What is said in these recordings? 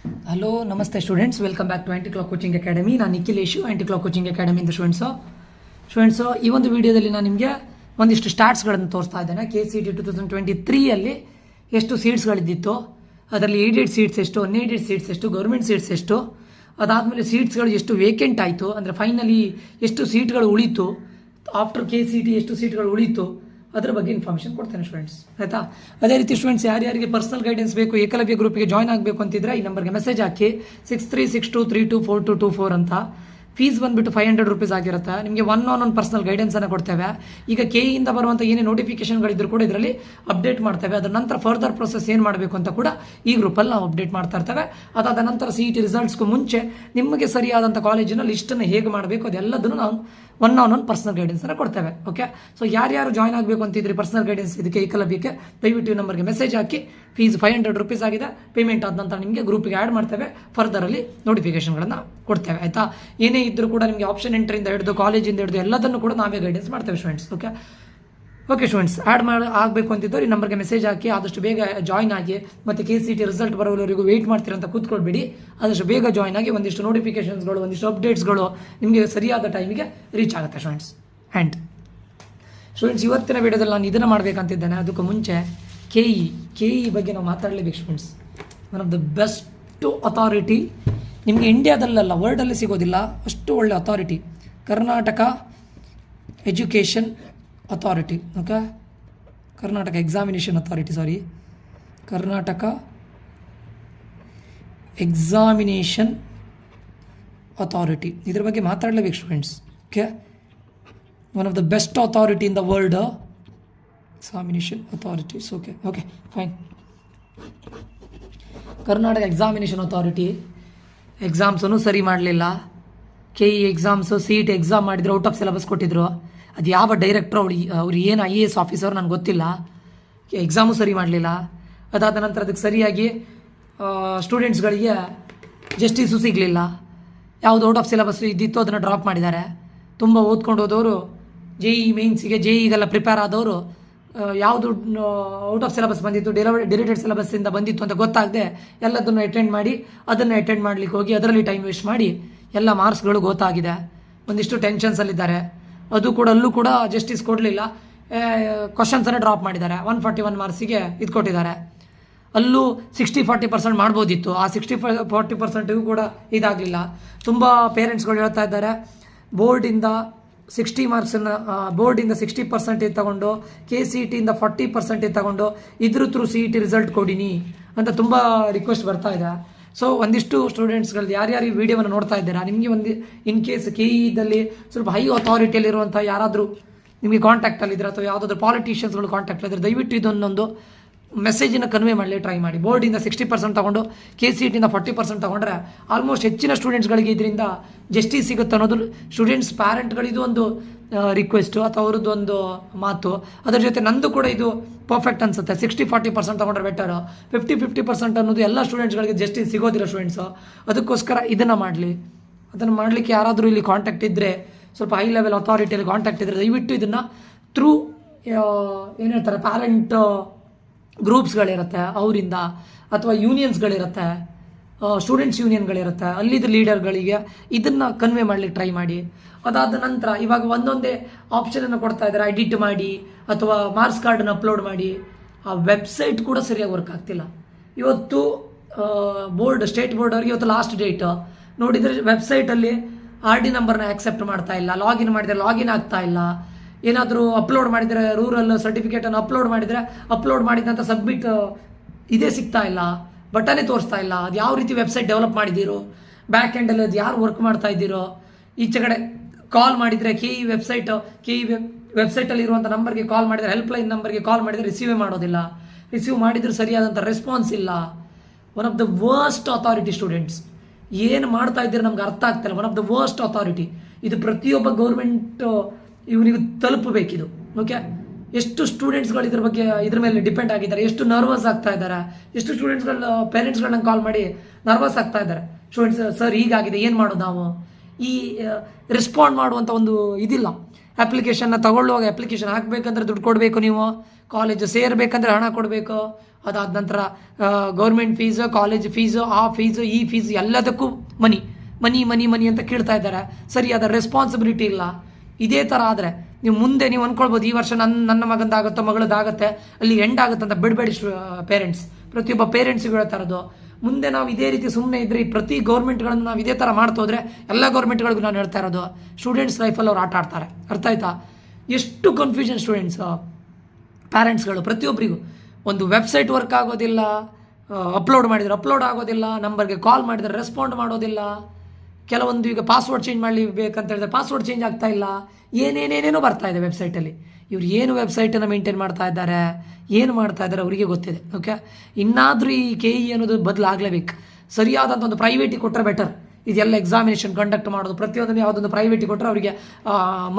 Hello ನಮಸ್ತೆ students, welcome back to Anti Clock Coaching Academy. ನಾನು Nikhilesh, Anti Clock Coaching ಅಕಾಡೆಮಿಯಿಂದ students ಈ ಒಂದು ವಿಡಿಯೋದಲ್ಲಿ ನಾನು ನಿಮಗೆ ಒಂದಿಷ್ಟು ಸ್ಟಾಟ್ಸ್ಗಳನ್ನು ತೋರಿಸ್ತಾ ಇದ್ದೇನೆ. KCET 2023 ಎಷ್ಟು ಸೀಟ್ಸ್ಗಳಿದ್ದಿತ್ತು, ಅದರಲ್ಲಿ ಏಡೆಡ್ ಸೀಟ್ಸ್ ಎಷ್ಟು, ಅನ್ಏಡೆಡ್ ಸೀಟ್ಸ್ ಎಷ್ಟು, ಗೌರ್ಮೆಂಟ್ ಸೀಟ್ಸ್ ಎಷ್ಟು, ಅದಾದಮೇಲೆ ಸೀಟ್ಸ್ಗಳು ಎಷ್ಟು ವೇಕೆಂಟ್ ಆಯಿತು, ಅಂದರೆ ಫೈನಲಿ ಎಷ್ಟು ಸೀಟ್ಗಳು ಉಳಿತು, ಆಫ್ಟರ್ KCET ಎಷ್ಟು ಸೀಟ್ಗಳು ಉಳಿತು, ಅದರ ಬಗ್ಗೆ ಇನ್ಫಾರ್ಮೇಷನ್ ಕೊಡ್ತೇನೆ ಸ್ಟೂಡೆಂಟ್ಸ್, ಆಯಿತಾ. ಅದೇ ರೀತಿ ಸ್ಟೂಡೆಂಟ್ಸ್ ಯಾರ್ಯಾರಿಗೆ ಪರ್ಸನಲ್ ಗೈಡೆನ್ಸ್ ಬೇಕು, ಏಕಲವ್ಯ ಗ್ರೂಪ್ಗೆ ಜಾಯ್ನ್ ಆಗಬೇಕು ಅಂತಿದ್ರೆ ಈ ನಂಬರ್ಗೆ ಮೆಸೇಜ್ ಹಾಕಿ 6362324224 ಅಂತ. ಫೀಸ್ ಬಂದುಬಿಟ್ಟು 500 ರೂಪೀಸ್ ಆಗಿರುತ್ತೆ. ನಿಮಗೆ ಒನ್ ಪರ್ಸನಲ್ ಗೈಡೆನ್ಸನ್ನು ಕೊಡ್ತೇವೆ. ಈಗ KEಯಿಂದ ಬರುವಂಥ ಏನೇ ನೋಟಿಫಿಕೇಶನ್ಗಳಿದ್ರು ಕೂಡ ಇದರಲ್ಲಿ ಅಪ್ಡೇಟ್ ಮಾಡ್ತೇವೆ. ಅದರ ನಂತರ ಫರ್ದರ್ ಪ್ರೊಸೆಸ್ ಏನು ಮಾಡಬೇಕು ಅಂತ ಕೂಡ ಈ ಗ್ರೂಪಲ್ಲಿ ನಾವು ಅಪ್ಡೇಟ್ ಮಾಡ್ತಾ ಇರ್ತೇವೆ. ಅದಾದ ನಂತರ CET ರಿಸಲ್ಟ್ಸ್ಗೂ ಮುಂಚೆ ನಿಮಗೆ ಸರಿಯಾದಂಥ ಕಾಲೇಜಿನ ಲಿಸ್ಟನ್ನು ಹೇಗೆ ಮಾಡಬೇಕು ಅದೆಲ್ಲದನ್ನು ನಾವು ಒನ್ ಪರ್ಸನಲ್ ಗೈಡೆನ್ಸನ್ನು ಕೊಡ್ತೇವೆ. ಓಕೆ, ಸೊ ಯಾರ್ಯಾರು ಜಾಯ್ನ್ ಆಗಬೇಕು ಅಂತಿದ್ರಿ ಪರ್ಸನಲ್ ಗೈಡೆನ್ಸ್ ಇದಕ್ಕೆ ಏಕಲವ್ಯಕ್ಕೆ, ದಯವಿಟ್ಟು ಈ ನಂಬರ್ಗೆ ಮೆಸೇಜ್ ಹಾಕಿ. ಫೀಸ್ 500 ರೂಪೀಸ್ ಆಗಿದೆ. ಪೇಮೆಂಟ್ ಆದ ನಂತರ ನಿಮಗೆ ಗ್ರೂಪಿಗೆ ಆ್ಯಡ್ ಮಾಡ್ತೇವೆ, ಫರ್ದರಲ್ಲಿ ನೋಟಿಫಿಕೇಶನ್ಗಳನ್ನು ಕೊಡ್ತೇವೆ, ಆಯಿತಾ. ಏನೇ ಇದ್ದರೂ ಕೂಡ ನಿಮಗೆ ಆಪ್ಷನ್ ಎಂಟ್ರಿಂದ ಹಿಡಿದು ಕಾಲೇಜಿಂದ ಹಿಡಿದು ಎಲ್ಲದನ್ನು ಕೂಡ ನಾವೇ ಗೈಡೆನ್ಸ್ ಮಾಡ್ತೇವೆ ಸ್ಟೂಡೆಂಟ್ಸ್. ಓಕೆ ಸ್ಟೂಡೆಂಟ್ಸ್, ಆ್ಯಡ್ ಆಗಬೇಕು ಅಂತಿದ್ದವ್ರು ಈ ನಂಬರ್ಗೆ ಮೆಸೇಜ್ ಹಾಕಿ, ಆದಷ್ಟು ಬೇಗ ಜಾಯ್ನ್ ಆಗಿ. ಮತ್ತು KCET ರಿಸಲ್ಟ್ ಬರೋವರೆಗೂ ವೆಯ್ಟ್ ಮಾಡ್ತೀರಂತ ಕೂತ್ಕೊಳ್ಬೇಡಿ. ಆದಷ್ಟು ಬೇಗ ಜಾಯ್ನ್ ಆಗಿ. ಒಂದಿಷ್ಟು ನೋಟಿಫಿಕೇಶನ್ಸ್ಗಳು, ಒಂದಿಷ್ಟು ಅಪ್ಡೇಟ್ಸ್ಗಳು ನಿಮಗೆ ಸರಿಯಾದ ಟೈಮಿಗೆ ರೀಚ್ ಆಗುತ್ತೆ ಸ್ಟೂಡೆಂಟ್ಸ್. ಆ್ಯಂಡ್ ಸ್ಟೂಡೆಂಟ್ಸ್, ಇವತ್ತಿನ ವಿಡಿಯೋದಲ್ಲಿ ನಾನು ಇದನ್ನು ಮಾಡಬೇಕಂತಿದ್ದೇನೆ. ಅದಕ್ಕೂ ಮುಂಚೆ KE ಬಗ್ಗೆ ನಾವು ಮಾತಾಡಲೇಬೇಕು students. One of the best authority ನಿಮಗೆ ಇಂಡಿಯಾದಲ್ಲ, ವರ್ಲ್ಡಲ್ಲಿ ಸಿಗೋದಿಲ್ಲ ಅಷ್ಟು ಒಳ್ಳೆ ಅಥಾರಿಟಿ, Karnataka education authority. Okay, Karnataka examination authority, Karnataka examination authority. ಇದ್ರ ಬಗ್ಗೆ ಮಾತಾಡಲೇಬೇಕು students. Okay, one of the best authority in the world, examination authorities. Okay fine. Karnataka examination authority ಎಕ್ಸಾಮ್ಸನ್ನು ಸರಿ ಮಾಡಲಿಲ್ಲ. KE ಎಕ್ಸಾಮ್ಸು, CET ಎಕ್ಸಾಮ್ ಮಾಡಿದ್ರು, ಔಟ್ ಆಫ್ ಸಿಲೆಬಸ್ ಕೊಟ್ಟಿದ್ರು. ಅದು ಯಾವ ಡೈರೆಕ್ಟ್ರು ಅವ್ರು ಏನು IAS ಆಫೀಸರ್ ನನಗೆ ಗೊತ್ತಿಲ್ಲ. ಎಕ್ಸಾಮು ಸರಿ ಮಾಡಲಿಲ್ಲ. ಅದಾದ ನಂತರ ಅದಕ್ಕೆ ಸರಿಯಾಗಿ ಸ್ಟೂಡೆಂಟ್ಸ್ಗಳಿಗೆ ಜಸ್ಟಿಸು ಸಿಗಲಿಲ್ಲ. ಯಾವುದು ಔಟ್ ಆಫ್ ಸಿಲೆಬಸ್ ಇದ್ದಿತ್ತು ಅದನ್ನು ಡ್ರಾಪ್ ಮಾಡಿದ್ದಾರೆ. ತುಂಬ ಓದ್ಕೊಂಡು ಹೋದವರು JEE ಮೇನ್ಸಿಗೆ, JEEಗೆಲ್ಲ ಪ್ರಿಪೇರ್ ಆದವರು ಯಾವುದು ಔಟ್ ಆಫ್ ಸಿಲೆಬಸ್ ಬಂದಿತ್ತು, ಡಿಲೇಟೆಡ್ ಸಿಲೆಬಸ್ಸಿಂದ ಬಂದಿತ್ತು ಅಂತ ಗೊತ್ತಾಗದೆ ಎಲ್ಲದನ್ನು ಅಟೆಂಡ್ ಮಾಡಿ, ಅದನ್ನು ಅಟೆಂಡ್ ಮಾಡಲಿಕ್ಕೆ ಹೋಗಿ ಅದರಲ್ಲಿ ಟೈಮ್ ವೇಸ್ಟ್ ಮಾಡಿ ಎಲ್ಲ ಮಾರ್ಕ್ಸ್ಗಳು ಗೊತ್ತಾಗಿದೆ. ಒಂದಿಷ್ಟು ಟೆನ್ಷನ್ಸಲ್ಲಿದ್ದಾರೆ. ಅಲ್ಲೂ ಕೂಡ ಜಸ್ಟಿಸ್ ಕೊಡಲಿಲ್ಲ. ಕ್ವಶನ್ಸನ್ನು ಡ್ರಾಪ್ ಮಾಡಿದ್ದಾರೆ. 141 ಮಾರ್ಕ್ಸಿಗೆ ಇದು ಕೊಟ್ಟಿದ್ದಾರೆ. ಅಲ್ಲೂ 60-40% ಮಾಡ್ಬೋದಿತ್ತು. ಆ 60-40% ಕೂಡ ಇದಾಗಲಿಲ್ಲ. ತುಂಬ ಪೇರೆಂಟ್ಸ್ಗಳು ಹೇಳ್ತಾ ಇದ್ದಾರೆ, ಬೋರ್ಡಿಂದ 60 ಮಾರ್ಕ್ಸನ್ನು ಬೋರ್ಡಿಂದ 60% ತಗೊಂಡು KCETಯಿಂದ 40% ತಗೊಂಡು ಇದ್ರ ಥ್ರೂ CET ರಿಸಲ್ಟ್ ಕೊಡಿನಿ ಅಂತ ತುಂಬ ರಿಕ್ವೆಸ್ಟ್ ಬರ್ತಾ ಇದೆ. ಸೊ ಒಂದಿಷ್ಟು ಸ್ಟೂಡೆಂಟ್ಸ್ಗಳು ಯಾರ್ಯಾರು ಈ ವಿಡಿಯೋವನ್ನು ನೋಡ್ತಾ ಇದ್ದೀರಾ, ನಿಮಗೆ ಇನ್ ಕೇಸ್ KEದಲ್ಲಿ ಸ್ವಲ್ಪ ಹೈ ಅಥಾರಿಟಿಯಲ್ಲಿರುವಂಥ ಯಾರಾದರೂ ನಿಮಗೆ ಕಾಂಟ್ಯಾಕ್ಟಲ್ಲಿದ್ದರೆ ಅಥವಾ ಯಾವುದಾದ್ರೂ ಪಾಲಿಟಿಷಿಯನ್ಸ್ಗಳು ಕಾಂಟ್ಯಾಕ್ಟಲ್ಲಿದ್ದರೆ ದಯವಿಟ್ಟು ಇದನ್ನೊಂದು ಮೆಸೇಜನ್ನು ಕನ್ವೆ ಮಾಡಲಿ ಟ್ರೈ ಮಾಡಿ. ಬೋರ್ಡಿಂದ 60% ತಗೊಂಡು KCETಯಿಂದ 40% ತಗೊಂಡ್ರೆ ಆಲ್ಮೋಸ್ಟ್ ಹೆಚ್ಚಿನ ಸ್ಟೂಡೆಂಟ್ಸ್ಗಳಿಗೆ ಇದರಿಂದ ಜಸ್ಟಿಸ್ ಸಿಗುತ್ತೆ ಅನ್ನೋದು ಸ್ಟೂಡೆಂಟ್ಸ್ ಪ್ಯಾರೆಂಟ್ಗಳಿದು ಒಂದು ರಿಕ್ವೆಸ್ಟು ಅಥವಾ ಅವ್ರದ್ದು ಒಂದು ಮಾತು. ಅದರ ಜೊತೆ ನಂದು ಕೂಡ ಇದು ಪರ್ಫೆಕ್ಟ್ ಅನಿಸುತ್ತೆ. 60-40% ತಗೊಂಡ್ರೆ ಬೆಟರು. 50% ಅನ್ನೋದು ಎಲ್ಲ ಸ್ಟೂಡೆಂಟ್ಸ್ಗಳಿಗೆ ಜಸ್ಟಿಸ್ ಸಿಗೋದಿಲ್ಲ ಸ್ಟೂಡೆಂಟ್ಸು. ಅದಕ್ಕೋಸ್ಕರ ಇದನ್ನು ಮಾಡಲಿಕ್ಕೆ ಯಾರಾದರೂ ಇಲ್ಲಿ ಕಾಂಟ್ಯಾಕ್ಟ್ ಇದ್ದರೆ, ಸ್ವಲ್ಪ ಹೈ ಲೆವೆಲ್ ಅಥಾರಿಟಿಯಲ್ಲಿ ಕಾಂಟ್ಯಾಕ್ಟ್ ಇದ್ದರೆ ದಯವಿಟ್ಟು ಇದನ್ನು ಥ್ರೂ ಏನು ಹೇಳ್ತಾರೆ ಪ್ಯಾರೆಂಟ್ ಗ್ರೂಪ್ಸ್ಗಳಿರುತ್ತೆ ಅವರಿಂದ, ಅಥವಾ ಯೂನಿಯನ್ಸ್ಗಳಿರುತ್ತೆ, ಸ್ಟೂಡೆಂಟ್ಸ್ ಯೂನಿಯನ್ಗಳಿರುತ್ತೆ, ಅಲ್ಲಿದ್ದ ಲೀಡರ್ಗಳಿಗೆ ಇದನ್ನು ಕನ್ವೆ ಮಾಡಲಿಕ್ಕೆ ಟ್ರೈ ಮಾಡಿ. ಅದಾದ ನಂತರ ಇವಾಗ ಒಂದೊಂದೇ ಆಪ್ಷನನ್ನು ಕೊಡ್ತಾ ಇದ್ದಾರೆ, ಎಡಿಟ್ ಮಾಡಿ ಅಥವಾ ಮಾರ್ಕ್ಸ್ ಕಾರ್ಡನ್ನು ಅಪ್ಲೋಡ್ ಮಾಡಿ. ಆ ವೆಬ್ಸೈಟ್ ಕೂಡ ಸರಿಯಾಗಿ ವರ್ಕ್ ಆಗ್ತಿಲ್ಲ. ಇವತ್ತು ಸ್ಟೇಟ್ ಬೋರ್ಡ್ ಅವ್ರಿಗೆ ಇವತ್ತು ಲಾಸ್ಟ್ ಡೇಟ್ ನೋಡಿದರೆ ವೆಬ್ಸೈಟಲ್ಲಿ RD ನಂಬರ್ನ ಆಕ್ಸೆಪ್ಟ್ ಮಾಡ್ತಾ ಇಲ್ಲ. ಲಾಗಿನ್ ಮಾಡಿದರೆ ಲಾಗಿನ್ ಆಗ್ತಾ ಇಲ್ಲ. ಏನಾದರೂ ಅಪ್ಲೋಡ್ ಮಾಡಿದರೆ ರೂರಲ್ ಸರ್ಟಿಫಿಕೇಟನ್ನು ಅಪ್ಲೋಡ್ ಮಾಡಿದಂಥ ಸಬ್ಮಿಟ್ ಇದೇ ಸಿಗ್ತಾ ಇಲ್ಲ, ಬಟನೇ ತೋರಿಸ್ತಾ ಇಲ್ಲ. ಅದು ಯಾವ ರೀತಿ ವೆಬ್ಸೈಟ್ ಡೆವಲಪ್ ಮಾಡಿದ್ದೀರೋ, ಬ್ಯಾಕ್ ಎಂಡಲ್ಲಿ ಅದು ಯಾರು ವರ್ಕ್ ಮಾಡ್ತಾ ಇದ್ದೀರೋ, ಈಚೆ ಕಡೆ ಕಾಲ್ ಮಾಡಿದರೆ KE ವೆಬ್ಸೈಟಲ್ಲಿರುವಂಥ ನಂಬರ್ಗೆ ಕಾಲ್ ಮಾಡಿದರೆ, ಹೆಲ್ಪ್ಲೈನ್ ನಂಬರ್ಗೆ ಕಾಲ್ ಮಾಡಿದರೆ ರಿಸೀವೇ ಮಾಡೋದಿಲ್ಲ. ರಿಸೀವ್ ಮಾಡಿದರೂ ಸರಿಯಾದಂಥ ರೆಸ್ಪಾನ್ಸ್ ಇಲ್ಲ. One of the worst authority students. ಏನು ಮಾಡ್ತಾ ಇದ್ದೀರೋ ನಮ್ಗೆ ಅರ್ಥ ಆಗ್ತಾಯಿಲ್ಲ. One of the worst authority. ಇದು ಪ್ರತಿಯೊಬ್ಬ ಗೌರ್ಮೆಂಟ್ ಇವನಿಗೆ ತಲುಪಬೇಕಿದು. ಓಕೆ, ಎಷ್ಟು ಸ್ಟೂಡೆಂಟ್ಸ್ಗಳು ಇದ್ರ ಮೇಲೆ ಡಿಪೆಂಡ್ ಆಗಿದ್ದಾರೆ, ಎಷ್ಟು ನರ್ವಸ್ ಆಗ್ತಾ ಇದ್ದಾರೆ, ಎಷ್ಟು ಸ್ಟೂಡೆಂಟ್ಸ್ಗಳು ಪೇರೆಂಟ್ಸ್ಗಳನ್ನ ಕಾಲ್ ಮಾಡಿ ನರ್ವಸ್ ಆಗ್ತಾ ಇದ್ದಾರೆ. ಸ್ಟೂಡೆಂಟ್ಸ್, ಸರ್ ಹೀಗಾಗಿದೆ, ಏನು ಮಾಡೋದು ನಾವು? ಈ ರೆಸ್ಪಾಂಡ್ ಮಾಡುವಂಥ ಒಂದು ಇದಿಲ್ಲ. ಅಪ್ಲಿಕೇಶನ್ನ ತಗೊಳ್ಳುವಾಗ ಅಪ್ಲಿಕೇಶನ್ ಹಾಕಬೇಕಂದ್ರೆ ದುಡ್ಡು ಕೊಡಬೇಕು, ನೀವು ಕಾಲೇಜು ಸೇರಬೇಕಂದ್ರೆ ಹಣ ಕೊಡಬೇಕು, ಅದಾದ ನಂತರ ಗೌರ್ಮೆಂಟ್ ಫೀಸು, ಕಾಲೇಜ್ ಫೀಸು, ಆ ಫೀಸು, ಈ ಫೀಸು, ಎಲ್ಲದಕ್ಕೂ ಮನಿ ಮನಿ ಮನಿ ಮನಿ ಅಂತ ಕೇಳ್ತಾ ಇದ್ದಾರೆ. ಸರಿಯಾದ ರೆಸ್ಪಾನ್ಸಿಬಿಲಿಟಿ ಇಲ್ಲ. ಇದೇ ಥರ ಆದರೆ ನೀವು ಮುಂದೆ ನೀವು ಅಂದ್ಕೊಳ್ಬೋದು ಈ ವರ್ಷ ನನ್ನ ಮಗಂದಾಗುತ್ತೋ ಮಗಳದಾಗತ್ತೆ, ಅಲ್ಲಿ ಎಂಡ್ ಆಗುತ್ತೆ ಅಂತ. ಬಿಡಬೇಡಿ ಪೇರೆಂಟ್ಸ್, ಪ್ರತಿಯೊಬ್ಬ ಪೇರೆಂಟ್ಸಿಗೂ ಹೇಳ್ತಾ ಇರೋದು. ಮುಂದೆ ನಾವು ಇದೇ ರೀತಿ ಸುಮ್ಮನೆ ಇದ್ರೆ ಈ ಪ್ರತಿ ಗೌರ್ಮೆಂಟ್ಗಳನ್ನು ನಾವು ಇದೇ ಥರ ಮಾಡ್ತೋದ್ರೆ ಎಲ್ಲ ಗೌರ್ಮೆಂಟ್ಗಳಿಗೂ ನಾನು ಹೇಳ್ತಾ ಇರೋದು ಸ್ಟೂಡೆಂಟ್ಸ್ ಲೈಫಲ್ಲಿ ಅವ್ರು ಆಟ ಆಡ್ತಾರೆ. ಅರ್ಥ ಆಯ್ತಾ? ಎಷ್ಟು ಕನ್ಫ್ಯೂಷನ್ ಸ್ಟೂಡೆಂಟ್ಸ್, ಪ್ಯಾರೆಂಟ್ಸ್ಗಳು ಪ್ರತಿಯೊಬ್ಬರಿಗೂ. ಒಂದು ವೆಬ್ಸೈಟ್ ವರ್ಕ್ ಆಗೋದಿಲ್ಲ, ಅಪ್ಲೋಡ್ ಮಾಡಿದರೆ ಅಪ್ಲೋಡ್ ಆಗೋದಿಲ್ಲ, ನಂಬರ್ಗೆ ಕಾಲ್ ಮಾಡಿದರೆ ರೆಸ್ಪಾಂಡ್ ಮಾಡೋದಿಲ್ಲ, ಕೆಲವೊಂದು ಈಗ ಪಾಸ್ವರ್ಡ್ ಚೇಂಜ್ ಮಾಡಲಿಬೇಕಂತ ಹೇಳಿದ್ರೆ ಪಾಸ್ವರ್ಡ್ ಚೇಂಜ್ ಆಗ್ತಾ ಇಲ್ಲ, ಏನೇನೇನೇನೋ ಬರ್ತಾ ಇದೆ ವೆಬ್ಸೈಟಲ್ಲಿ. ಇವ್ರು ಏನು ವೆಬ್ಸೈಟನ್ನು ಮೇಂಟೈನ್ ಮಾಡ್ತಾ ಇದ್ದಾರೆ, ಏನು ಮಾಡ್ತಾ ಇದ್ದಾರೆ ಅವರಿಗೆ ಗೊತ್ತಿದೆ. ಓಕೆ, ಇನ್ನಾದರೂ ಈ KE ಅನ್ನೋದು ಬದಲಾಗಲೇಬೇಕು. ಸರಿಯಾದಂಥ ಒಂದು ಪ್ರೈವೇಟಿಗೆ ಕೊಟ್ಟರೆ ಬೆಟರ್. ಇದೆಲ್ಲ ಎಕ್ಸಾಮಿನೇಷನ್ ಕಂಡಕ್ಟ್ ಮಾಡೋದು ಪ್ರತಿಯೊಂದನ್ನು ಯಾವುದೊಂದು ಪ್ರೈವೇಟಿಗೆ ಕೊಟ್ಟರೆ ಅವರಿಗೆ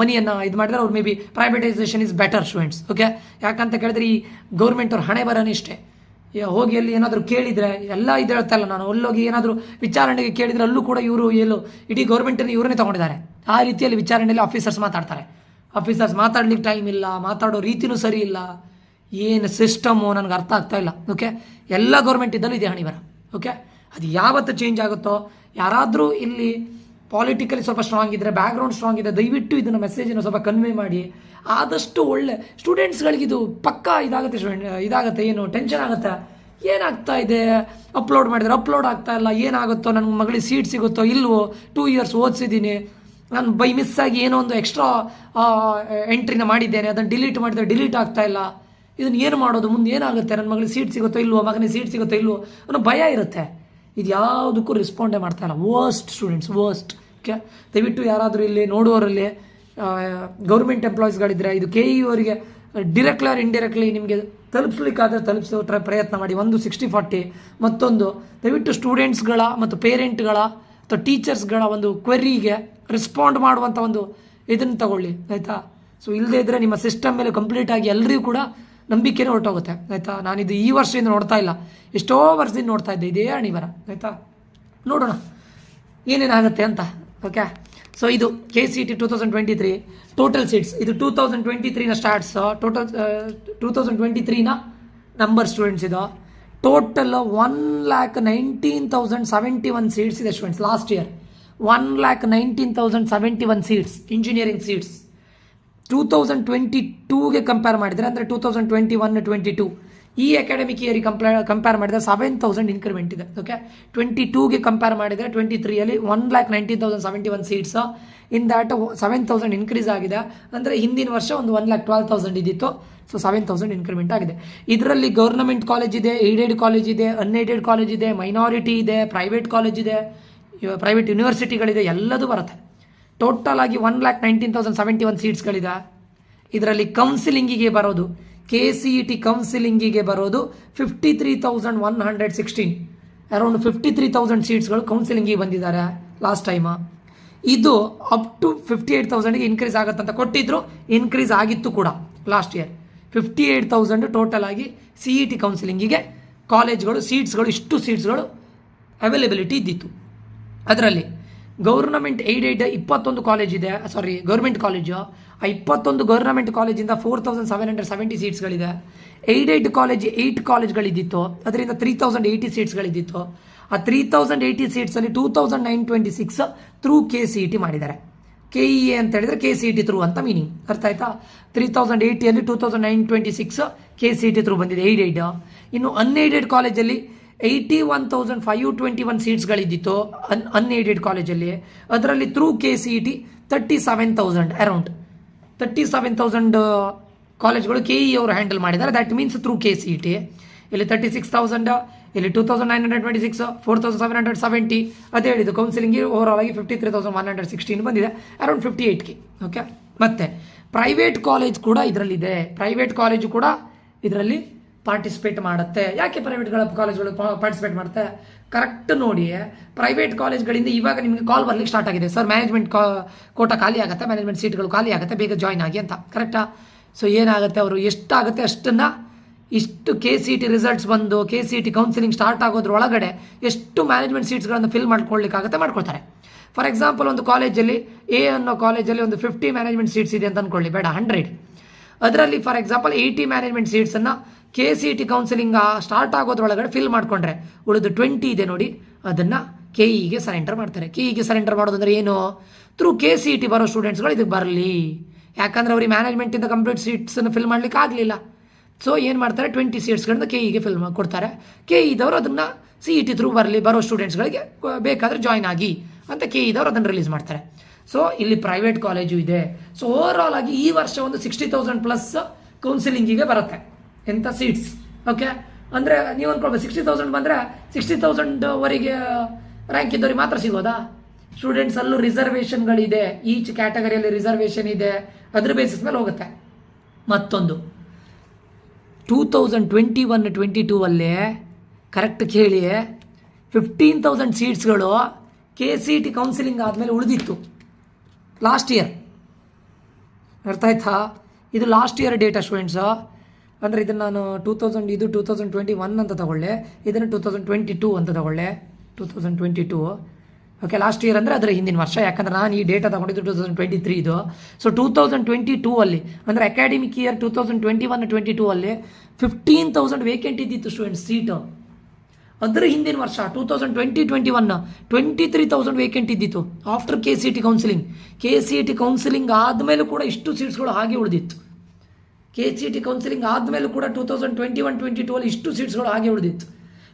ಮನಿಯನ್ನು ಇದು ಮಾಡಿದ್ರೆ ಅವ್ರು may be privatisation is better students. Okay, ಯಾಕಂತ ಕೇಳಿದ್ರೆ ಈ ಗೌರ್ಮೆಂಟ್ ಅವ್ರ ಹಣೆ ಬರನೇ ಇಷ್ಟೇ. ಹೋಗಿ ಅಲ್ಲಿ ಏನಾದರೂ ಕೇಳಿದರೆ ಎಲ್ಲ ಇದು ಹೇಳ್ತಾ ಇಲ್ಲ ನಾನು, ಅಲ್ಲೋಗಿ ಏನಾದರೂ ವಿಚಾರಣೆಗೆ ಕೇಳಿದರೆ ಅಲ್ಲೂ ಕೂಡ ಇವರು ಇಡೀ ಗೌರ್ಮೆಂಟನ್ನು ಇವರನ್ನೇ ತೊಗೊಂಡಿದ್ದಾರೆ. ಆ ರೀತಿಯಲ್ಲಿ ವಿಚಾರಣೆಯಲ್ಲಿ ಆಫೀಸರ್ಸ್ ಮಾತಾಡ್ತಾರೆ. ಆಫೀಸರ್ಸ್ ಮಾತಾಡ್ಲಿಕ್ಕೆ ಟೈಮ್ ಇಲ್ಲ, ಮಾತಾಡೋ ರೀತಿನೂ ಸರಿ ಇಲ್ಲ. ಏನು ಸಿಸ್ಟಮು ನನಗೆ ಅರ್ಥ ಆಗ್ತಾ ಇಲ್ಲ. ಓಕೆ, ಎಲ್ಲ ಗೌರ್ಮೆಂಟ್ ಇದ್ದಲ್ಲೂ ಇದೆ ಹಣೆ ಬರ. ಓಕೆ, ಅದು ಯಾವತ್ತು ಚೇಂಜ್ ಆಗುತ್ತೋ, ಯಾರಾದರೂ ಇಲ್ಲಿ ಪಾಲಿಟಿಕಲಿ ಸ್ವಲ್ಪ ಸ್ಟ್ರಾಂಗ್ ಇದ್ದರೆ, ಬ್ಯಾಕ್ಗ್ರೌಂಡ್ ಸ್ಟ್ರಾಂಗ್ ಇದೆ, ದಯವಿಟ್ಟು ಇದನ್ನು ಮೆಸೇಜನ್ನು ಸ್ವಲ್ಪ ಕನ್ವೆ ಮಾಡಿ. ಆದಷ್ಟು ಒಳ್ಳೆ ಸ್ಟೂಡೆಂಟ್ಸ್ಗಳಿಗೆ ಇದು ಪಕ್ಕಾ ಇದಾಗುತ್ತೆ. ಏನು ಟೆನ್ಷನ್ ಆಗುತ್ತೆ, ಏನಾಗ್ತಾ ಇದೆ, ಅಪ್ಲೋಡ್ ಮಾಡಿದರೆ ಅಪ್ಲೋಡ್ ಆಗ್ತಾ ಇಲ್ಲ, ಏನಾಗುತ್ತೋ, ನನ್ನ ಮಗಳಿಗೆ ಸೀಟ್ ಸಿಗುತ್ತೋ ಇಲ್ವೋ, 2 ಇಯರ್ಸ್ ಓದಿಸಿದ್ದೀನಿ, ನಾನು ಬೈ ಮಿಸ್ಸಾಗಿ ಏನೋ ಒಂದು ಎಕ್ಸ್ಟ್ರಾ ಎಂಟ್ರಿನ ಮಾಡಿದ್ದೇನೆ, ಅದನ್ನು ಡಿಲೀಟ್ ಮಾಡಿದರೆ ಡಿಲೀಟ್ ಆಗ್ತಾ ಇಲ್ಲ, ಇದನ್ನು ಏನು ಮಾಡೋದು, ಮುಂದೆ ಏನಾಗುತ್ತೆ, ನನ್ನ ಮಗಳಿಗೆ ಸೀಟ್ ಸಿಗುತ್ತೋ ಇಲ್ವೋ, ಮಗನಿಗೆ ಸೀಟ್ ಸಿಗುತ್ತೋ ಇಲ್ವೋ ಅನ್ನೋ ಭಯ ಇರುತ್ತೆ. ಇದು ಯಾವುದಕ್ಕೂ ರೆಸ್ಪಾಂಡೇ ಮಾಡ್ತಾ ಇಲ್ಲ. Worst students, worst. ಓಕೆ, ದಯವಿಟ್ಟು ಯಾರಾದರೂ ಇಲ್ಲಿ ನೋಡುವವರಲ್ಲಿ ಗೌರ್ಮೆಂಟ್ ಎಂಪ್ಲಾಯೀಸ್ಗಳಿದ್ದರೆ ಇದು KE ಅವರಿಗೆ ಡಿರೆಕ್ಟ್ಲಿ ಆರ್ ಇಂಡೈರೆಕ್ಟ್ಲಿ ನಿಮಗೆ ತಲುಪಿಸ್ಲಿಕ್ಕಾದರೆ ತಲುಪಿಸೋ ಪ್ರಯತ್ನ ಮಾಡಿ. ಒಂದು 60-40. ಮತ್ತೊಂದು ದಯವಿಟ್ಟು ಸ್ಟೂಡೆಂಟ್ಸ್ಗಳ ಮತ್ತು ಪೇರೆಂಟ್ಗಳ ಅಥವಾ ಟೀಚರ್ಸ್ಗಳ ಒಂದು ಕ್ವೆರಿಗೆ ರೆಸ್ಪಾಂಡ್ ಮಾಡುವಂಥ ಒಂದು ಇದನ್ನು ತಗೊಳ್ಳಿ, ಆಯಿತಾ? ಸೊ ಇಲ್ಲದೇ ಇದ್ದರೆ ನಿಮ್ಮ ಸಿಸ್ಟಮ್ ಮೇಲೆ ಕಂಪ್ಲೀಟಾಗಿ ಎಲ್ಲರಿಗೂ ಕೂಡ ನಂಬಿಕೆನೇ ಹೊರಟೋಗುತ್ತೆ, ಆಯಿತಾ? ನಾನಿದು ಈ ವರ್ಷದಿಂದ ನೋಡ್ತಾ ಇಲ್ಲ, ಎಷ್ಟೋ ವರ್ಷದಿಂದ ನೋಡ್ತಾ ಇದ್ದೆ ಇದೇ ಅಣಿವಾರ, ಆಯಿತಾ? ನೋಡೋಣ ಏನೇನಾಗುತ್ತೆ ಅಂತ. ಓಕೆ, ಸೊ ಇದು KCET 2023 ಟೋಟಲ್ ಸೀಟ್ಸ್. ಇದು 2023ನ ಸ್ಟಾರ್ಟ್ಸ್, ಟೋಟಲ್ 2023ನ ನಂಬರ್ ಸ್ಟೂಡೆಂಟ್ಸ್. ಇದು ಟೋಟಲ್ 1,19,071 ಸೀಟ್ಸ್ ಇದೆ students. Last year 1,19,071 seats engineering seats. 2022ಗೆ ಕಂಪೇರ್ ಮಾಡಿದರೆ, ಅಂದರೆ 2021-22 ಈ ಅಕಾಡೆಮಿಕ್ ಇಯರಿಗೆ ಕಂಪೇರ್ ಮಾಡಿದರೆ 7,000 ಇನ್ಕ್ರಿಮೆಂಟ್ ಇದೆ. ಓಕೆ, 22ಗೆ ಕಂಪೇರ್ ಮಾಡಿದರೆ 23ಯಲ್ಲಿ 1,19,071 ಸೀಟ್ಸ್. ಇನ್ ದ್ಯಾಟ್ 7,000 ಇನ್ಕ್ರೀಸ್ ಆಗಿದೆ. ಅಂದರೆ ಹಿಂದಿನ ವರ್ಷ ಒಂದು 1,12,000 ಇದ್ದಿತ್ತು. ಸೊ 7,000 ಇನ್ಕ್ರಿಮೆಂಟ್ ಆಗಿದೆ. ಇದರಲ್ಲಿ ಗೌರ್ನಮೆಂಟ್ ಕಾಲೇಜ್ ಇದೆ, ಏಡೆಡ್ ಕಾಲೇಜ್ ಇದೆ, ಅನ್ಏಡೆಡ್ ಕಾಲೇಜ್ ಇದೆ, ಮೈನಾರಿಟಿ ಇದೆ, ಪ್ರೈವೇಟ್ ಕಾಲೇಜ್ ಇದೆ, ಪ್ರೈವೇಟ್ ಯೂನಿವರ್ಸಿಟಿಗಳಿದೆ, ಎಲ್ಲದೂ ಬರುತ್ತೆ. ಟೋಟಲ್ ಆಗಿ 1,19,071 ಸೀಟ್ಸ್ಗಳಿದೆ. ಇದರಲ್ಲಿ ಕೌನ್ಸಿಲಿಂಗಿಗೆ ಬರೋದು, KCET ಕೌನ್ಸಿಲಿಂಗಿಗೆ ಬರೋದು 53,116. ಅರೌಂಡ್ 53,000 ಸೀಟ್ಸ್ಗಳು ಕೌನ್ಸಿಲಿಂಗಿಗೆ ಬಂದಿದ್ದಾರೆ ಲಾಸ್ಟ್ ಟೈಮ್. ಇದು ಅಪ್ ಟು 58,000ಗೆ ಇನ್ಕ್ರೀಸ್ ಆಗುತ್ತಂತ ಕೊಟ್ಟಿದ್ರು, ಇನ್ಕ್ರೀಸ್ ಆಗಿತ್ತು ಕೂಡ ಲಾಸ್ಟ್ ಇಯರ್. 58,000 ಟೋಟಲ್ ಆಗಿ CET ಕೌನ್ಸಿಲಿಂಗಿಗೆ ಕಾಲೇಜ್ಗಳು ಸೀಟ್ಸ್ಗಳು, ಇಷ್ಟು ಸೀಟ್ಸ್ಗಳು ಅವೈಲೇಬಿಲಿಟಿ ಇದ್ದಿತ್ತು. ಅದರಲ್ಲಿ ಗೌರ್ನಮೆಂಟ್ ಏಡೆಡ್ 21 ಕಾಲೇಜ್ ಇದೆ, ಗೌರ್ಮೆಂಟ್ ಕಾಲೇಜು. ಆ 21 ಗೌರ್ನಮೆಂಟ್ ಕಾಲೇಜಿಂದ 4,770 ಸೀಟ್ಸ್ಗಳಿದೆ. ಏಡೆಡ್ ಕಾಲೇಜ್ 8 ಕಾಲೇಜ್ಗಳಿದ್ದಿತ್ತು, ಅದರಿಂದ 3,080 ಸೀಟ್ಸ್ಗಳಿದ್ದಿತ್ತು. ಆ 3,080 ಸೀಟ್ಸಲ್ಲಿ 2,926 ಥ್ರೂ KCET ಮಾಡಿದ್ದಾರೆ. KEA ಅಂತ ಹೇಳಿದರೆ KCET ಥ್ರೂ ಅಂತ ಮೀನಿಂಗ್, ಅರ್ಥ ಆಯ್ತಾ? 3,080ಯಲ್ಲಿ 2,926 KCET ಥ್ರೂ ಬಂದಿದೆ ಏಡೆಡ್. ಇನ್ನು ಅನ್ಏಡೆಡ್ ಕಾಲೇಜಲ್ಲಿ 81,521 ಸೀಟ್ಸ್ಗಳಿದ್ದಿತ್ತು ಅನ್ಏಡೆಡ್ ಕಾಲೇಜಲ್ಲಿ. ಅದರಲ್ಲಿ ಥ್ರೂ KCET 37,000 ಅರೌಂಡ್ 37,000 ಕಾಲೇಜ್ಗಳು KE ಅವರು ಹ್ಯಾಂಡಲ್ ಮಾಡಿದ್ದಾರೆ. That means through KCET. ಇಲ್ಲಿ 36,000, ಇಲ್ಲಿ 2,926, 4,770. ಅದೇ ಹೇಳಿದ್ದು ಕೌನ್ಸಿಲಿಂಗ್ ಓವರ್ ಆಗಿ 53,116 ಬಂದಿದೆ, ಅರೌಂಡ್ 58K. ಓಕೆ, ಮತ್ತೆ ಪ್ರೈವೇಟ್ ಕಾಲೇಜ್ ಕೂಡ ಇದರಲ್ಲಿದೆ. ಪ್ರೈವೇಟ್ ಕಾಲೇಜು ಕೂಡ ಇದರಲ್ಲಿ ಪಾರ್ಟಿಸಿಪೇಟ್ ಮಾಡುತ್ತೆ. ಯಾಕೆ ಕಾಲೇಜ್ಗಳು ಪಾರ್ಟಿಸಿಪೇಟ್ ಮಾಡುತ್ತೆ? ಕರೆಕ್ಟ್ ನೋಡಿ, ಪ್ರೈವೇಟ್ ಕಾಲೇಜ್ಗಳಿಂದ ಇವಾಗ ನಿಮಗೆ ಕಾಲ್ ಬರ್ಲಿಕ್ಕೆ ಸ್ಟಾರ್ಟ್ ಆಗಿದೆ, ಸರ್ ಮ್ಯಾನೇಜ್ಮೆಂಟ್ ಕೋಟಾ ಖಾಲಿ ಆಗುತ್ತೆ, ಮ್ಯಾನೇಜ್ಮೆಂಟ್ ಸೀಟ್ಗಳು ಖಾಲಿ ಆಗುತ್ತೆ, ಬೇಗ ಜಾಯ್ನ್ ಆಗಿ ಅಂತ. ಕರೆಕ್ಟಾ? ಸೊ ಏನಾಗುತ್ತೆ, ಅವರು ಎಷ್ಟಾಗುತ್ತೆ ಅಷ್ಟನ್ನು, ಇಷ್ಟು KCET ರಿಸಲ್ಟ್ಸ್ ಬಂದು KCET ಕೌನ್ಸಿಲಿಂಗ್ ಸ್ಟಾರ್ಟ್ ಆಗೋದ್ರೊಳಗಡೆ ಎಷ್ಟು ಮ್ಯಾನೇಜ್ಮೆಂಟ್ ಸೀಟ್ಸ್ಗಳನ್ನು ಫಿಲ್ ಮಾಡ್ಕೊಳ್ಳಿಕ್ಕಾಗುತ್ತೆ ಮಾಡ್ಕೊಳ್ತಾರೆ. ಫಾರ್ ಎಕ್ಸಾಂಪಲ್, ಒಂದು ಕಾಲೇಜಲ್ಲಿ A ಅನ್ನೋ ಕಾಲೇಜಲ್ಲಿ ಒಂದು 50 ಮ್ಯಾನೇಜ್ಮೆಂಟ್ ಸೀಟ್ಸ್ ಇದೆ ಅಂತ ಅಂದ್ಕೊಳ್ಳಿ, ಬೇಡ 100. ಅದರಲ್ಲಿ ಫಾರ್ ಎಕ್ಸಾಂಪಲ್ 80 ಮ್ಯಾನೇಜ್ಮೆಂಟ್ ಸೀಟ್ಸನ್ನು KCET ಕೌನ್ಸಿಲಿಂಗ್ ಸ್ಟಾರ್ಟ್ ಆಗೋದ್ರೊಳಗಡೆ ಫಿಲ್ ಮಾಡ್ಕೊಂಡ್ರೆ ಉಳಿದು 20 ಇದೆ ನೋಡಿ, ಅದನ್ನು KEಗೆ ಸರೆಂಡರ್ ಮಾಡ್ತಾರೆ. KEಗೆ ಸರೆಂಡರ್ ಮಾಡೋದಂದ್ರೆ ಏನು, ಥ್ರೂ KCET ಬರೋ ಸ್ಟೂಡೆಂಟ್ಸ್ಗಳು ಇದಕ್ಕೆ ಬರಲಿ, ಯಾಕಂದರೆ ಅವ್ರಿಗೆ ಮ್ಯಾನೇಜ್ಮೆಂಟಿಂದ ಕಂಪ್ಲೀಟ್ ಸೀಟ್ಸನ್ನು ಫಿಲ್ ಮಾಡ್ಲಿಕ್ಕೆ ಆಗಲಿಲ್ಲ. ಸೊ ಏನು ಮಾಡ್ತಾರೆ, 20 ಸೀಟ್ಸ್ಗಳನ್ನ KEಗೆ ಫಿಲ್ ಕೊಡ್ತಾರೆ. KEದವರು ಅದನ್ನು CET ಥ್ರೂ ಬರೋ ಸ್ಟೂಡೆಂಟ್ಸ್ಗಳಿಗೆ ಬೇಕಾದರೆ ಜಾಯ್ನ್ ಆಗಿ ಅಂತ KEದವರು ಅದನ್ನು ರಿಲೀಸ್ ಮಾಡ್ತಾರೆ. ಸೊ ಇಲ್ಲಿ ಪ್ರೈವೇಟ್ ಕಾಲೇಜು ಇದೆ. ಸೊ ಓವರ್ ಆಲ್ ಆಗಿ ಈ ವರ್ಷ ಒಂದು 60,000 ಪ್ಲಸ್ ಕೌನ್ಸಿಲಿಂಗಿಗೆ ಬರುತ್ತೆ ಎಂಥ ಸೀಟ್ಸ್. ಓಕೆ, ಅಂದರೆ ನೀವು ಅಂದ್ಕೊಳ್ಬೋದು 60,000 ಬಂದರೆ 60,000ವರೆಗೆ ರ್ಯಾಂಕ್ ಇದ್ದವ್ರಿಗೆ ಮಾತ್ರ ಸಿಗೋದಾ? ಸ್ಟೂಡೆಂಟ್ಸ್ ಅಲ್ಲೂ ರಿಸರ್ವೇಷನ್ಗಳಿದೆ, ಈಚ್ ಕ್ಯಾಟಗರಿಯಲ್ಲಿ ರಿಸರ್ವೇಷನ್ ಇದೆ, ಅದ್ರ ಬೇಸಿಸ್ ಮೇಲೆ ಹೋಗುತ್ತೆ. ಮತ್ತೊಂದು 2021-22 ಅಲ್ಲೇ ಕರೆಕ್ಟ್ ಕೇಳಿ 15,000 ಸೀಟ್ಸ್ಗಳು KCET ಕೌನ್ಸಿಲಿಂಗ್ ಆದಮೇಲೆ ಉಳಿದಿತ್ತು ಲಾಸ್ಟ್ ಇಯರ್. ಅರ್ಥ ಆಯ್ತಾ? ಇದು ಲಾಸ್ಟ್ ಇಯರ್ ಡೇಟಾ ಸ್ಟೂಡೆಂಟ್ಸು. ಅಂದರೆ ಇದನ್ನು ನಾನು 2021 ಅಂತ ತಗೊಳ್ಳೆ, ಇದನ್ನು 2022 ಅಂತ ತಗೊಳ್ಳೆ. 2022 ಓಕೆ, ಲಾಸ್ಟ್ ಇಯರ್ ಅಂದರೆ ಅದರ ಹಿಂದಿನ ವರ್ಷ, ಯಾಕಂದರೆ ನಾನು ಈ ಡೇಟಾ ತಗೊಂಡಿದ್ದು 2023 ಇದು. ಸೊ 2022 ಅಲ್ಲಿ ಅಂದರೆ ಅಕಾಡೆಮಿಕ್ ಇಯರ್ 2021-22 ಅಲ್ಲಿ 15,000 ವೇಕೆಂಟ್ ಇದ್ದಿತ್ತು ಸ್ಟೂಡೆಂಟ್ಸ್ ಸೀಟು. ಅದರ ಹಿಂದಿನ ವರ್ಷ 2020-21 23,000 ವೇಕೆಂಟ್ ಇದ್ದಿತ್ತು after KCET counselling. KCET counselling ಆದಮೇಲೂ ಕೂಡ ಇಷ್ಟು ಸೀಟ್ಸ್ಗಳು ಹಾಗೆ ಉಳಿದಿತ್ತು. KCET ಕೌನ್ಸಿಲಿಂಗ್ ಆದಮೇಲೂ ಕೂಡ 2021-22 ಅಲ್ಲಿ ಇಷ್ಟು ಸೀಟ್ಸ್ಗಳು ಹಾಗೆ ಉಳಿದಿತ್ತು.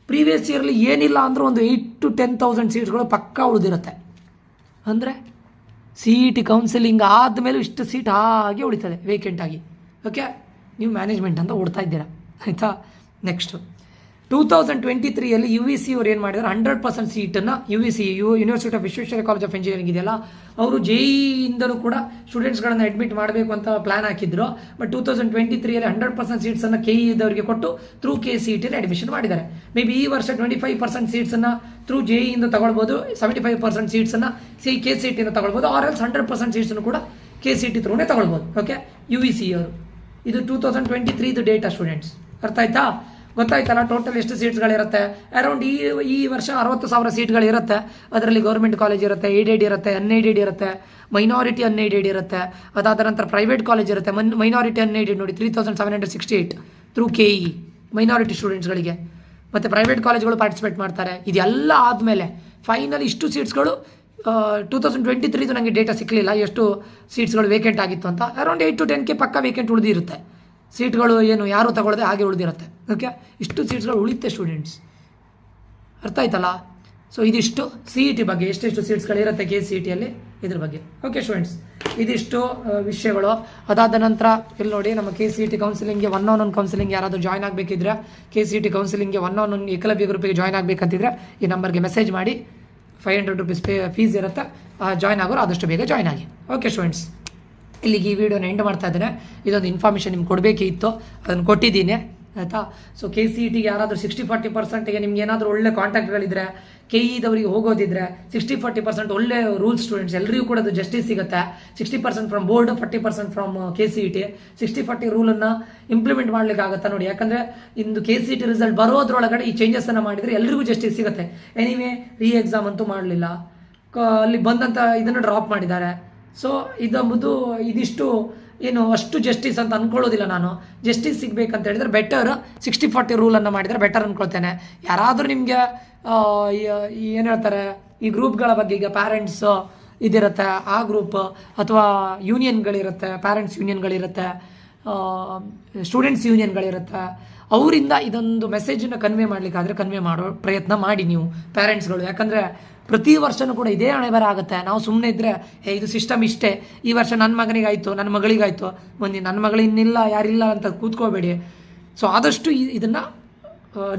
ಪ್ರೀವಿಯಸ್ ಇಯರ್ಲಿ ಏನಿಲ್ಲ ಅಂದರೂ ಒಂದು 8,000 to 10,000 ಸೀಟ್ಸ್ಗಳು ಪಕ್ಕಾ ಉಳಿದಿರುತ್ತೆ. ಅಂದರೆ CET ಕೌನ್ಸಿಲಿಂಗ್ ಆದಮೇಲೂ ಇಷ್ಟು ಸೀಟ್ ಹಾಗೆ ಉಳಿತದೆ ವೇಕೆಂಟ್ ಆಗಿ. ಓಕೆ, ನೀವು ಮ್ಯಾನೇಜ್ಮೆಂಟ್ ಅಂತ ಓಡ್ತಾ ಇದ್ದೀರಾ, ಆಯಿತಾ? ನೆಕ್ಸ್ಟು 2023 UVC ಅವ್ರು ಏನು ಮಾಡಿದ್ದಾರೆ, 100% ಸೀಟನ್ನು UVC university of Visvesvaraya college of engineering ಇದೆಯಲ್ಲ, ಅವರು JEEಯಿಂದಲೂ ಕೂಡ ಸ್ಟೂಡೆಂಟ್ಸ್ಗಳನ್ನು ಅಡ್ಮಿಟ್ ಮಾಡಬೇಕು ಅಂತ ಪ್ಲಾನ್ ಹಾಕಿದ್ರು. ಬಟ್ 2023 100% ಸೀಟ್ಸನ್ನು KEದವರಿಗೆ ಕೊಟ್ಟು ಥ್ರೂ KCET ಅಡ್ಮಿಷನ್ ಮಾಡಿದ್ದಾರೆ. ಮೇ ಬಿ ಈ ವರ್ಷ 25% ಸೀಟ್ಸನ್ನು ಥ್ರೂ JEಯಿಂದ ತಗೊಳ್ಬೋದು, 75% ಸೀಟ್ಸನ್ನು KCETಯಿಂದ ತಗೊಳ್ಬೋದು, ಆರ್ ಎಲ್ಸ್ 100% ಸೀಟ್ಸನ್ನು ಕೂಡ KCET ಥ್ರೂನೇ ತಗೊಳ್ಬೋದು. ಓಕೆ, UVC ಅವರು ಇದು 2023 ಡೇಟಾ ಸ್ಟೂಡೆಂಟ್ಸ್. ಅರ್ಥ ಆಯ್ತಾ? ಗೊತ್ತಾಯ್ತಲ್ಲ ಟೋಟಲ್ ಎಷ್ಟು ಸೀಟ್ಸ್ಗಳಿರುತ್ತೆ? ಅರೌಂಡ್ ಈ ವರ್ಷ 60,000 ಸೀಟ್ಗಳಿರುತ್ತೆ. ಅದರಲ್ಲಿ ಗೌರ್ಮೆಂಟ್ ಕಾಲೇಜ್ ಇರುತ್ತೆ, ಏಡೆಡ್ ಇರುತ್ತೆ, ಅನ್ಏಡೆಡ್ ಇರುತ್ತೆ, ಮೈನಾರಿಟಿ ಅನ್ಏಡೆಡ್ ಇರುತ್ತೆ. ಅದಾದ ನಂತರ ಪ್ರೈವೇಟ್ ಕಾಲೇಜ್ ಇರುತ್ತೆ. ಮೈನಾರಿಟಿ ಅನ್ಏಡೆಡ್ ನೋಡಿ 3,768 ಥ್ರೂ KE ಮೈನಾರಿಟಿ ಸ್ಟೂಡೆಂಟ್ಸ್ಗಳಿಗೆ, ಮತ್ತು ಪ್ರೈವೇಟ್ ಕಾಲೇಜ್ಗಳು ಪಾರ್ಟಿಸಿಪೇಟ್ ಮಾಡ್ತಾರೆ. ಇದೆಲ್ಲ ಆದಮೇಲೆ ಫೈನಲ್ ಇಷ್ಟು ಸೀಟ್ಸ್ಗಳು 2023 ನನಗೆ ಡೇಟಾ ಸಿಕ್ಕಲಿಲ್ಲ ಎಷ್ಟು ಸೀಟ್ಸ್ಗಳು ವೇಕೆಂಟ್ ಆಗಿತ್ತು ಅಂತ. ಅರೌಂಡ್ 8 to 10K ಪಕ್ಕ ವೇಕೆಂಟ್ ಉಳಿದಿರುತ್ತೆ ಸೀಟ್ಗಳು, ಏನು ಯಾರು ತಗೊಳ್ಳದೆ ಹಾಗೆ ಉಳಿದಿರುತ್ತೆ. ಓಕೆ, ಇಷ್ಟು ಸೀಟ್ಸ್ಗಳು ಉಳಿಯುತ್ತೆ ಸ್ಟೂಡೆಂಟ್ಸ್. ಅರ್ಥ ಆಯ್ತಲ್ಲ? ಸೊ ಇದಿಷ್ಟು CET ಬಗ್ಗೆ, ಎಷ್ಟೆಷ್ಟು ಸೀಟ್ಸ್ಗಳಿರುತ್ತೆ KCETಯಲ್ಲಿ ಇದ್ರ ಬಗ್ಗೆ. ಓಕೆ ಸ್ಟೂಡೆಂಟ್ಸ್, ಇದಿಷ್ಟು ವಿಷಯಗಳು. ಅದಾದ ನಂತರ ಇಲ್ಲಿ ನೋಡಿ, ನಮ್ಮ KCET ಕೌನ್ಸಿಲಿಂಗ್ಗೆ 1-on-1 ಕೌನ್ಸಿಲಿಂಗ್ ಯಾರಾದರೂ ಜಾಯ್ನ್ ಆಗಬೇಕಿದ್ರೆ, KCET ಕೌನ್ಸಿಲಿಂಗ್ಗೆ 1-on-1 ಏಕಲವ್ಯ ಗ್ರೂಪಿಗೆ ಜಾಯ್ನ್ ಆಗಬೇಕಂತಿದ್ರೆ ಈ ನಂಬರ್ಗೆ ಮೆಸೇಜ್ ಮಾಡಿ. 500 ರೂಪೀಸ್ ಫೀಸ್ ಇರುತ್ತೆ. ಜಾಯ್ನ್ ಆಗೋರು ಆದಷ್ಟು ಬೇಗ ಜಾಯ್ನ್ ಆಗಿ. ಓಕೆ ಸ್ಟೂಡೆಂಟ್ಸ್, ಇಲ್ಲಿಗೆ ಈ ವಿಡಿಯೋನ ಎಂಡ್ ಮಾಡ್ತಾ ಇದ್ದೇನೆ. ಇದೊಂದು ಇನ್ಫಾರ್ಮೇಷನ್ ನಿಮ್ಗೆ ಕೊಡಬೇಕಿತ್ತು, ಅದನ್ನು ಕೊಟ್ಟಿದ್ದೀನಿ, ಆಯಿತಾ? ಸೊ KCETಗೆ ಯಾರಾದರೂ 60-40%ಗೆ ನಿಮ್ಗೆ ಏನಾದರೂ ಒಳ್ಳೆ ಕಾಂಟ್ಯಾಕ್ಟ್ಗಳಿದ್ರೆ, KEದವರಿಗೆ ಹೋಗೋದಿದ್ರೆ 60-40% ಒಳ್ಳೆ ರೂಲ್ಸ್ ಸ್ಟೂಡೆಂಟ್ಸ್ ಎಲ್ಲರಿಗೂ ಕೂಡ ಅದು ಜಸ್ಟಿಸ್ ಸಿಗುತ್ತೆ. 60% ಫ್ರಮ್ ಬೋರ್ಡ್, 40% ಫ್ರಮ್ KCET. 60-40 ರೂಲನ್ನು ಇಂಪ್ಲಿಮೆಂಟ್ ಮಾಡ್ಲಿಕ್ಕೆ ಆಗುತ್ತಾ ನೋಡಿ, ಯಾಕಂದರೆ ಇಂದು KCET ರಿಸಲ್ಟ್ ಬರೋದ್ರೊಳಗಡೆ ಈ ಚೇಂಜಸ್ಸನ್ನು ಮಾಡಿದರೆ ಎಲ್ಲರಿಗೂ ಜಸ್ಟಿಸ್ ಸಿಗುತ್ತೆ. ಎನಿವೇ ಎಕ್ಸಾಮ್ ಅಂತೂ ಮಾಡಲಿಲ್ಲ, ಅಲ್ಲಿ ಬಂದಂಥ ಇದನ್ನು ಡ್ರಾಪ್ ಮಾಡಿದ್ದಾರೆ. ಸೊ ಇದಿಷ್ಟು ಏನು ಅಷ್ಟು ಜಸ್ಟಿಸ್ ಅಂತ ಅಂದ್ಕೊಳ್ಳೋದಿಲ್ಲ ನಾನು. ಜಸ್ಟಿಸ್ ಸಿಗಬೇಕಂತ ಹೇಳಿದ್ರೆ ಬೆಟರ್ 60-40 ರೂಲನ್ನು ಮಾಡಿದರೆ ಬೆಟರ್ ಅಂದ್ಕೊಳ್ತೇನೆ. ಯಾರಾದರೂ ನಿಮಗೆ ಏನು ಹೇಳ್ತಾರೆ ಈ ಗ್ರೂಪ್ಗಳ ಬಗ್ಗೆ, ಈಗ ಪ್ಯಾರೆಂಟ್ಸ್ ಇದಿರುತ್ತೆ ಆ ಗ್ರೂಪ್, ಅಥವಾ ಯೂನಿಯನ್ಗಳಿರುತ್ತೆ, ಪ್ಯಾರೆಂಟ್ಸ್ ಯೂನಿಯನ್ಗಳಿರುತ್ತೆ, ಸ್ಟೂಡೆಂಟ್ಸ್ ಯೂನಿಯನ್ಗಳಿರುತ್ತೆ, ಅವರಿಂದ ಇದೊಂದು ಮೆಸೇಜನ್ನು ಕನ್ವೆ ಮಾಡಲಿಕ್ಕಾದರೆ ಕನ್ವೆ ಮಾಡೋ ಪ್ರಯತ್ನ ಮಾಡಿ ನೀವು ಪ್ಯಾರೆಂಟ್ಸ್ಗಳು. ಯಾಕಂದರೆ ಪ್ರತಿ ವರ್ಷವೂ ಕೂಡ ಇದೇ ಹಣೆಬರ ಆಗುತ್ತೆ. ನಾವು ಸುಮ್ಮನೆ ಇದ್ದರೆ ಇದು ಸಿಸ್ಟಮ್ ಇಷ್ಟೇ, ಈ ವರ್ಷ ನನ್ನ ಮಗನಿಗಾಯಿತು, ನನ್ನ ಮಗಳಿಗಾಯಿತು, ಮುಂದೆ ನನ್ನ ಮಗಳು ಇನ್ನಿಲ್ಲ ಯಾರಿಲ್ಲ ಅಂತ ಕೂತ್ಕೋಬೇಡಿ. ಸೊ ಆದಷ್ಟು ಇದನ್ನು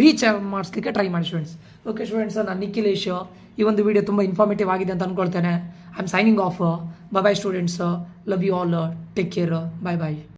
ರೀಚ್ ಮಾಡಿಸ್ಲಿಕ್ಕೆ ಟ್ರೈ ಮಾಡಿ ಸ್ಟೂಡೆಂಟ್ಸ್. ಓಕೆ ಸ್ಟೂಡೆಂಟ್ಸ್, ನಾನು ನಿಖಿಲೇಶ್. ಈ ಒಂದು ವಿಡಿಯೋ ತುಂಬ ಇನ್ಫಾರ್ಮೇಟಿವ್ ಆಗಿದೆ ಅಂತ ಅಂದ್ಕೊಳ್ತೇನೆ. I am signing off. Bye bye students, love you all, take care, bye by.